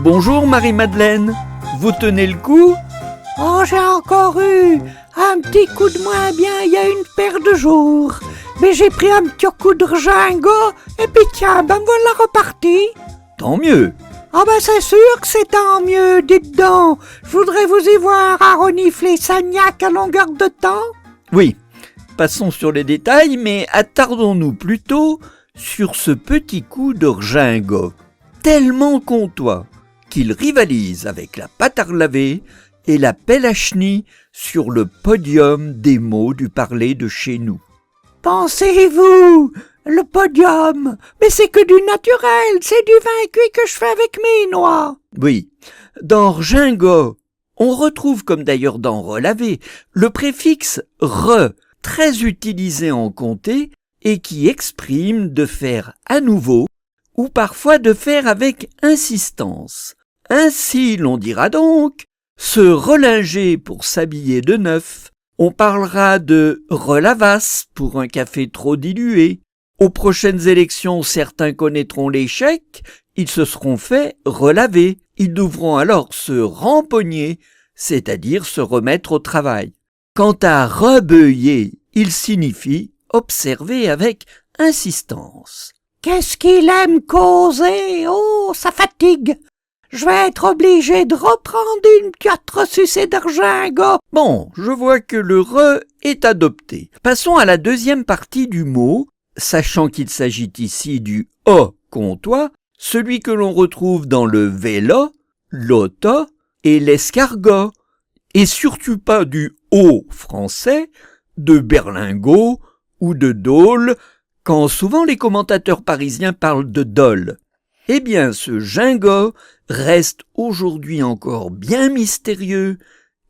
Bonjour Marie-Madeleine, vous tenez le coup? Oh, j'ai encore eu un petit coup de moins bien il y a une paire de jours. Mais j'ai pris un petit coup de gingot et puis tiens, me voilà reparti. Tant mieux. Ah ben c'est sûr que c'est tant mieux, dites donc. Je voudrais vous y voir à renifler Sagnac à longueur de temps. Oui, passons sur les détails, mais attardons-nous plutôt sur ce petit coup de gingot, tellement comtois qu'il rivalise avec la pâte à relaver et la pelle à chenille sur le podium des mots du parler de chez nous. Pensez-vous, le podium, mais c'est que du naturel, c'est du vin cuit que je fais avec mes noix. Oui, dans gingot, on retrouve, comme d'ailleurs dans relaver, le préfixe « re », très utilisé en comté et qui exprime de faire à nouveau ou parfois de faire avec insistance. Ainsi, l'on dira donc se relinger pour s'habiller de neuf. On parlera de relavasse pour un café trop dilué. Aux prochaines élections, certains connaîtront l'échec. Ils se seront fait relaver. Ils devront alors se rempogner, c'est-à-dire se remettre au travail. Quant à rebeuiller, il signifie observer avec insistance. Qu'est-ce qu'il aime causer? Oh, ça fatigue. Je vais être obligé de reprendre une piatre sucée d'argingot. Bon, je vois que le « re » est adopté. Passons à la deuxième partie du mot, sachant qu'il s'agit ici du « o » comtois, celui que l'on retrouve dans le vélo, l'auto et l'escargot, et surtout pas du « o » français, de berlingot ou de dôle, quand souvent les commentateurs parisiens parlent de dôle. Eh bien, ce gingot reste aujourd'hui encore bien mystérieux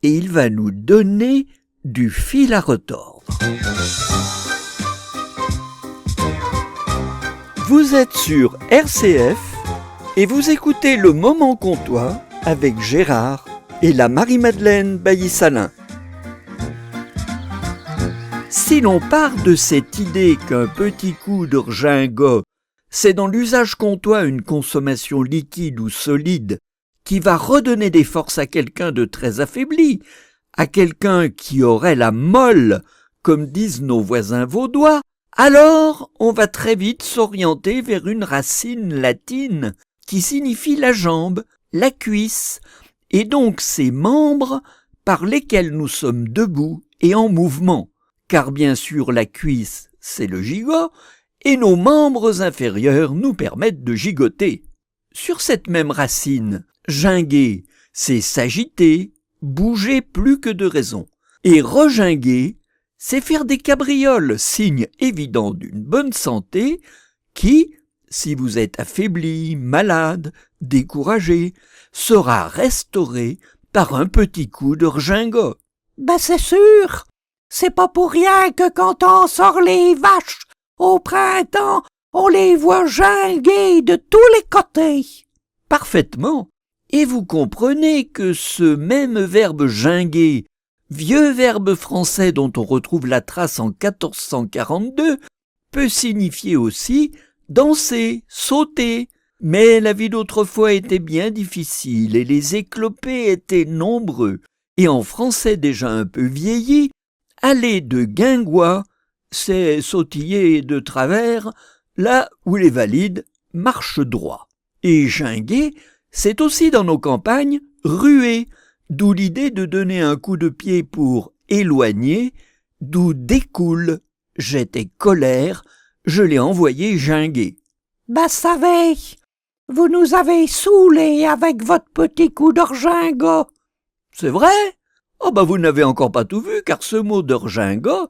et il va nous donner du fil à retordre. Vous êtes sur RCF et vous écoutez Le Moment Comtois avec Gérard et la Marie-Madeleine Bailly-Salin. Si l'on part de cette idée qu'un petit coup de gingot, c'est dans l'usage comtois une consommation liquide ou solide qui va redonner des forces à quelqu'un de très affaibli, à quelqu'un qui aurait la molle, comme disent nos voisins vaudois, alors on va très vite s'orienter vers une racine latine qui signifie la jambe, la cuisse, et donc ces membres par lesquels nous sommes debout et en mouvement. Car bien sûr la cuisse, c'est le gigot, et nos membres inférieurs nous permettent de gigoter. Sur cette même racine, ginguer, c'est s'agiter, bouger plus que de raison. Et reginguer, c'est faire des cabrioles, signe évident d'une bonne santé, qui, si vous êtes affaibli, malade, découragé, sera restauré par un petit coup de regingot. Ben c'est sûr. C'est pas pour rien que quand on sort les vaches au printemps, on les voit ginguer de tous les côtés. Parfaitement. Et vous comprenez que ce même verbe ginguer, vieux verbe français dont on retrouve la trace en 1442, peut signifier aussi danser, sauter. Mais la vie d'autrefois était bien difficile et les éclopés étaient nombreux. Et en français déjà un peu vieilli, aller de guingois, c'est sautiller de travers, là où les valides marchent droit. Et ginguer, c'est aussi dans nos campagnes ruer, d'où l'idée de donner un coup de pied pour éloigner, d'où découle, j'étais colère, je l'ai envoyé ginguer. Ben savez, vous nous avez saoulés avec votre petit coup d'orgingot. C'est vrai? Oh ben vous n'avez encore pas tout vu, car ce mot d'orgingot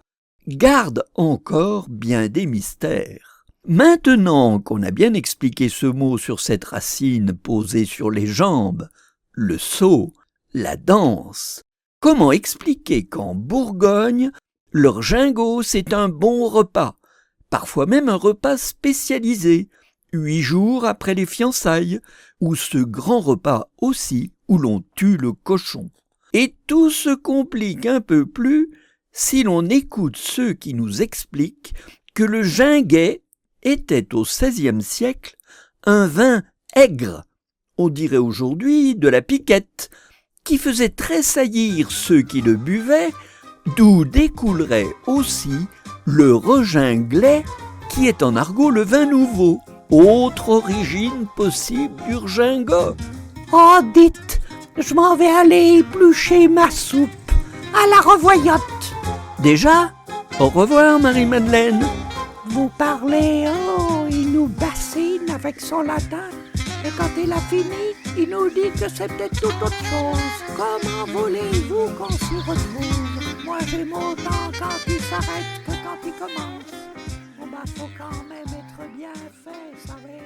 garde encore bien des mystères. Maintenant qu'on a bien expliqué ce mot sur cette racine posée sur les jambes, le saut, la danse, comment expliquer qu'en Bourgogne, l'orgingot c'est un bon repas, parfois même un repas spécialisé, 8 jours après les fiançailles, ou ce grand repas aussi où l'on tue le cochon. Et tout se complique un peu plus si l'on écoute ceux qui nous expliquent que le ginguet était au XVIe siècle un vin aigre, on dirait aujourd'hui de la piquette, qui faisait tressaillir ceux qui le buvaient, d'où découlerait aussi le reginglet, qui est en argot le vin nouveau, autre origine possible du regingot. Oh, dites, je m'en vais aller éplucher ma soupe. À la revoyote. Déjà, au revoir Marie-Madeleine. Vous parlez, oh, il nous bassine avec son latin. Et quand il a fini, il nous dit que c'est peut-être tout autre chose. Comment voulez-vous qu'on s'y retrouve? Moi, j'aime autant quand il s'arrête que quand il commence. Bon, bah, faut quand même être bien fait, savez.